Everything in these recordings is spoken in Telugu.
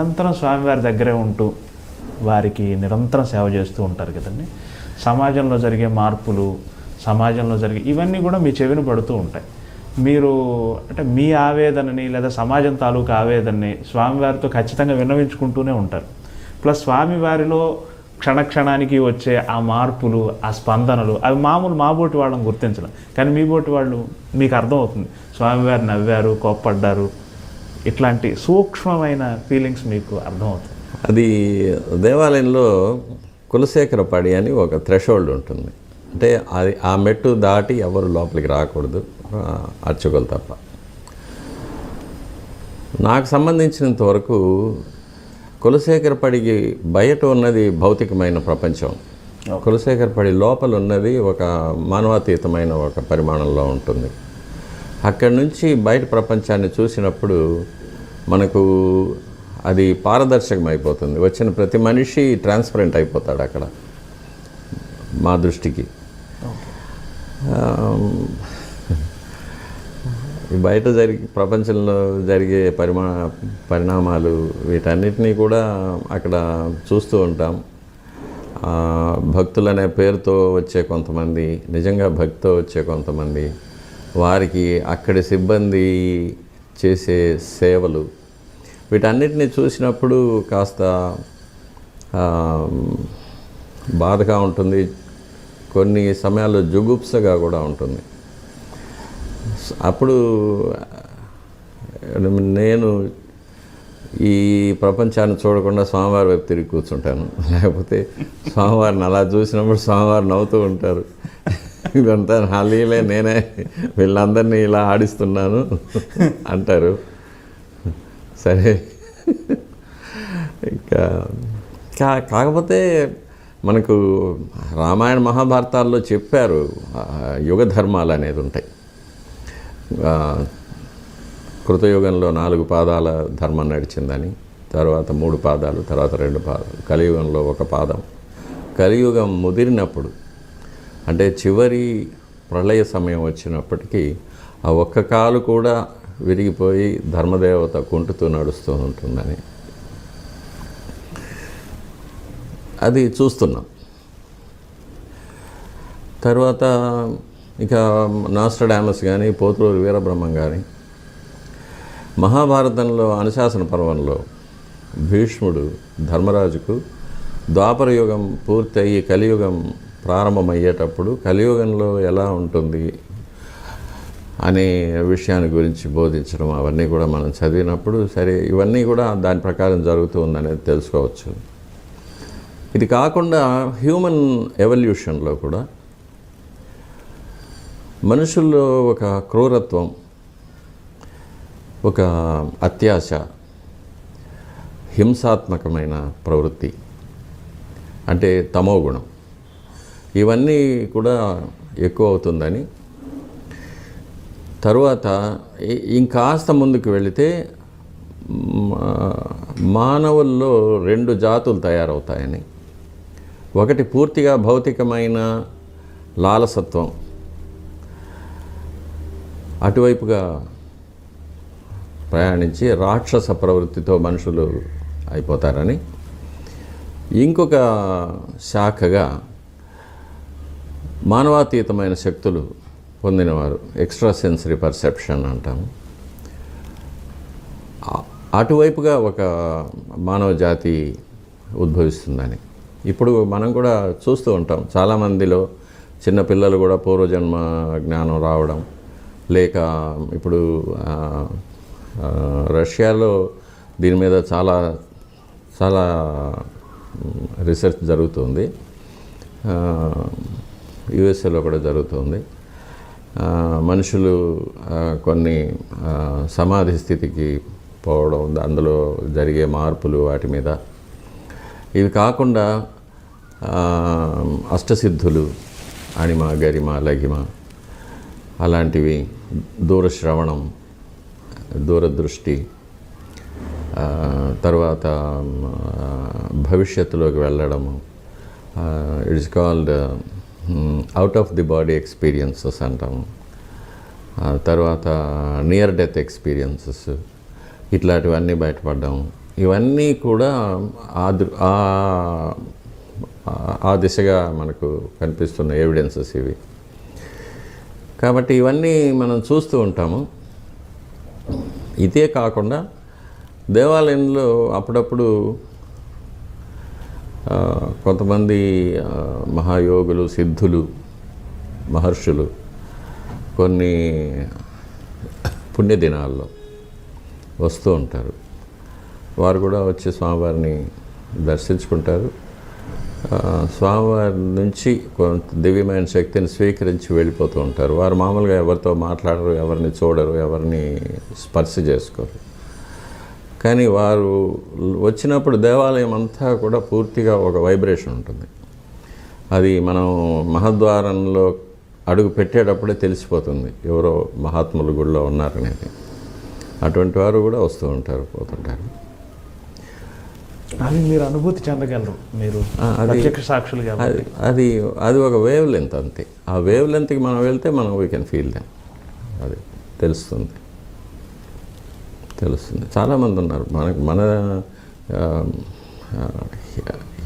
నిరంతరం స్వామివారి దగ్గరే ఉంటూ వారికి నిరంతరం సేవ చేస్తూ ఉంటారు కదండి. సమాజంలో జరిగే మార్పులు, సమాజంలో జరిగే ఇవన్నీ కూడా మీ చెవిన పడుతూ ఉంటాయి. మీరు అంటే మీ ఆవేదనని లేదా సమాజం తాలూకు ఆవేదనని స్వామివారితో ఖచ్చితంగా విన్నవించుకుంటూనే ఉంటారు. ప్లస్ స్వామివారిలో క్షణక్షణానికి వచ్చే ఆ మార్పులు, ఆ స్పందనలు అవి మామూలు మా బోటి వాళ్ళని గుర్తించడం. కానీ మీ బోటి వాళ్ళు మీకు అర్థమవుతుంది, స్వామివారు నవ్వారు, కోప్పడ్డారు, ఇట్లాంటి సూక్ష్మమైన ఫీలింగ్స్ మీకు అర్థమవుతుంది. అది దేవాలయంలో కులశేఖరపడి అని ఒక థ్రెషోల్డ్ ఉంటుంది. అంటే అది ఆ మెట్టు దాటి ఎవరు లోపలికి రాకూడదు, అర్చకులు తప్ప. నాకు సంబంధించినంత వరకు కులశేఖరపడికి బయట ఉన్నది భౌతికమైన ప్రపంచం, కులశేఖరపడి లోపల ఉన్నది ఒక మానవాతీతమైన ఒక పరిమాణంలో ఉంటుంది. అక్కడి నుంచి బయట ప్రపంచాన్ని చూసినప్పుడు మనకు అది పారదర్శకం అయిపోతుంది. వచ్చిన ప్రతి మనిషి ట్రాన్స్పరెంట్ అయిపోతాడు అక్కడ మా దృష్టికి. బయట ప్రపంచంలో జరిగే పరిణామాలు వీటన్నిటినీ కూడా అక్కడ చూస్తూ ఉంటాం. భక్తులనే పేరుతో వచ్చే కొంతమంది, నిజంగా భక్తితో వచ్చే కొంతమంది, వారికి అక్కడి సిబ్బంది చేసే సేవలు, వీటన్నిటిని చూసినప్పుడు కాస్త బాధగా ఉంటుంది, కొన్ని సమయాల్లో జుగుప్సగా కూడా ఉంటుంది. అప్పుడు నేను ఈ ప్రపంచాన్ని చూడకుండా స్వామివారి వైపు తిరిగి కూర్చుంటాను. లేకపోతే స్వామివారిని అలా చూసినప్పుడు స్వామివారు నవ్వుతూ ఉంటారు, ఇదంతా నా లీలే, నేనే వీళ్ళందరినీ ఇలా ఆడిస్తున్నాను అంటారు. సరే, ఇంకా కాకపోతే మనకు రామాయణ మహాభారతాల్లో చెప్పారు యుగ ధర్మాలు అనేది ఉంటాయి. కృతయుగంలో 4 పాదాల ధర్మం నడిచిందని, తర్వాత 3 పాదాలు, తర్వాత 2 పాదాలు, కలియుగంలో 1 పాదం. కలియుగం ముదిరినప్పుడు అంటే చివరి ప్రళయ సమయం వచ్చినప్పటికీ ఆ ఒక్క కాలు కూడా విరిగిపోయి ధర్మదేవత కుంటుతూ నడుస్తూ ఉంటుందని అది చూస్తున్నాం. తర్వాత ఇక నాస్ట్రడామస్ కానీ, పోతులూరి వీరబ్రహ్మం కానీ, మహాభారతంలో అనుశాసన పర్వంలో భీష్ముడు ధర్మరాజుకు ద్వాపర యుగం పూర్తయి కలియుగం ప్రారంభమయ్యేటప్పుడు కలియుగంలో ఎలా ఉంటుంది అనే విషయాన్ని గురించి బోధించడం, అవన్నీ కూడా మనం చదివినప్పుడు సరే ఇవన్నీ కూడా దాని ప్రకారం జరుగుతూ ఉందనేది తెలుసుకోవచ్చు. ఇది కాకుండా హ్యూమన్ ఎవల్యూషన్లో కూడా మనుషుల్లో ఒక క్రూరత్వం, ఒక అత్యాశ, హింసాత్మకమైన ప్రవృత్తి అంటే తమోగుణం, ఇవన్నీ కూడా ఎక్కువ అవుతుందని, తరువాత ఇంకాస్త ముందుకు వెళితే మానవుల్లో 2 జాతులు తయారవుతాయని. ఒకటి పూర్తిగా భౌతికమైన లాలసత్వం, అటువైపుగా ప్రయాణించి రాక్షస ప్రవృత్తితో మనుషులు అయిపోతారని. ఇంకొక శాఖగా మానవాతీతమైన శక్తులు పొందినవారు, ఎక్స్ట్రా సెన్సరీ పర్సెప్షన్ అంటాము, అటువైపుగా ఒక మానవ జాతి ఉద్భవిస్తుందని ఇప్పుడు మనం కూడా చూస్తూ ఉంటాం. చాలామందిలో చిన్నపిల్లలు కూడా పూర్వజన్మ జ్ఞానం రావడం, లేక ఇప్పుడు రష్యాలో దీని మీద చాలా చాలా రీసెర్చ్ జరుగుతుంది, యుఎస్ఏలో కూడా జరుగుతుంది. మనుషులు కొన్ని సమాధి స్థితికి పోవడం, అందులో జరిగే మార్పులు, వాటి మీద. ఇవి కాకుండా అష్టసిద్ధులు, అణిమ, గరిమ, లఘిమ అలాంటివి, దూరశ్రవణం, దూరదృష్టి, తర్వాత భవిష్యత్తులోకి వెళ్ళడము, it's called out of the body experiences అంటాము. తర్వాత నియర్ డెత్ ఎక్స్పీరియన్సెస్, ఇట్లాంటివన్నీ బయటపడ్డాము. ఇవన్నీ కూడా ఆ దిశగా మనకు కనిపిస్తున్న ఎవిడెన్సెస్ ఇవి. కాబట్టి ఇవన్నీ మనం చూస్తూ ఉంటాము. ఇదే కాకుండా దేవాలయంలో అప్పుడప్పుడు కొంతమంది మహాయోగులు, సిద్ధులు, మహర్షులు కొన్ని పుణ్యదినాల్లో వస్తూ ఉంటారు. వారు కూడా వచ్చి స్వామివారిని దర్శించుకుంటారు. స్వామివారి నుంచి కొంత దివ్యమైన శక్తిని స్వీకరించి వెళ్ళిపోతూ ఉంటారు. వారు మామూలుగా ఎవరితో మాట్లాడరు, ఎవరిని చూడరు, ఎవరిని స్పర్శ చేసుకోరు. కానీ వారు వచ్చినప్పుడు దేవాలయం అంతా కూడా పూర్తిగా ఒక వైబ్రేషన్ ఉంటుంది. అది మనం మహద్వారంలో అడుగు పెట్టేటప్పుడే తెలిసిపోతుంది ఎవరో మహాత్ములు గుడిలో ఉన్నారనేది. అటువంటి వారు కూడా వస్తూ ఉంటారు, పోతుంటారు. అది మీరు అనుభూతి చెందగలరు, మీరు ప్రత్యక్ష సాక్షులు కాబట్టి. అది ఒక వేవ్ లెంత్ అంతే. ఆ వేవ్ లెంత్కి మనం వెళ్తే మనం వీ కెన్ ఫీల్ దెమ్. అది తెలుస్తుంది. చాలామంది ఉన్నారు మన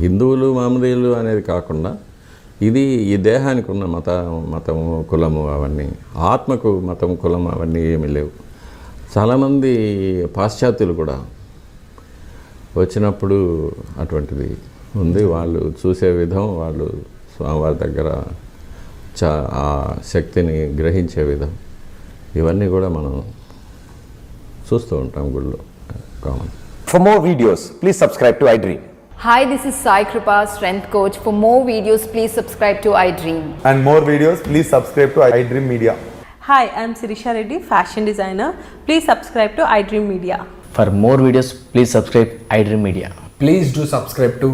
హిందువులు, మహమ్మదీయులు అనేది కాకుండా ఇది ఈ దేహానికి ఉన్న మతము, కులము అవన్నీ, ఆత్మకు మతం, కులం అవన్నీ ఏమీ లేవు. చాలామంది పాశ్చాత్యులు కూడా వచ్చినప్పుడు అటువంటిది ఉంది. వాళ్ళు చూసే విధం, వాళ్ళు స్వామివారి దగ్గర ఆ శక్తిని గ్రహించే విధం, ఇవన్నీ కూడా మనం చూస్తూ ఉంటాం గుళ్ళో common. For more videos, please subscribe to iDream. Hi, this is Sai Kripa, Strength Coach. For more videos, please subscribe to iDream. And more videos, please subscribe to iDream Media. Hi, I am Sirisha Reddy, fashion designer. Please subscribe to iDream Media. For more videos, please subscribe iDream Media. Please do subscribe to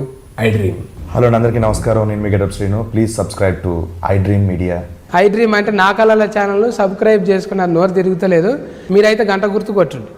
iDream. హలో అందరికీ నమస్కారం, నేను మీ getup Srinu. Please subscribe to iDream Media. iDream అంటే నా కళల ఛానల్ను సబ్స్క్రైబ్ చేసుకున్న నోరు తిరుగుతలేదు. మీరైతే గంట గుర్తు కొట్టండి.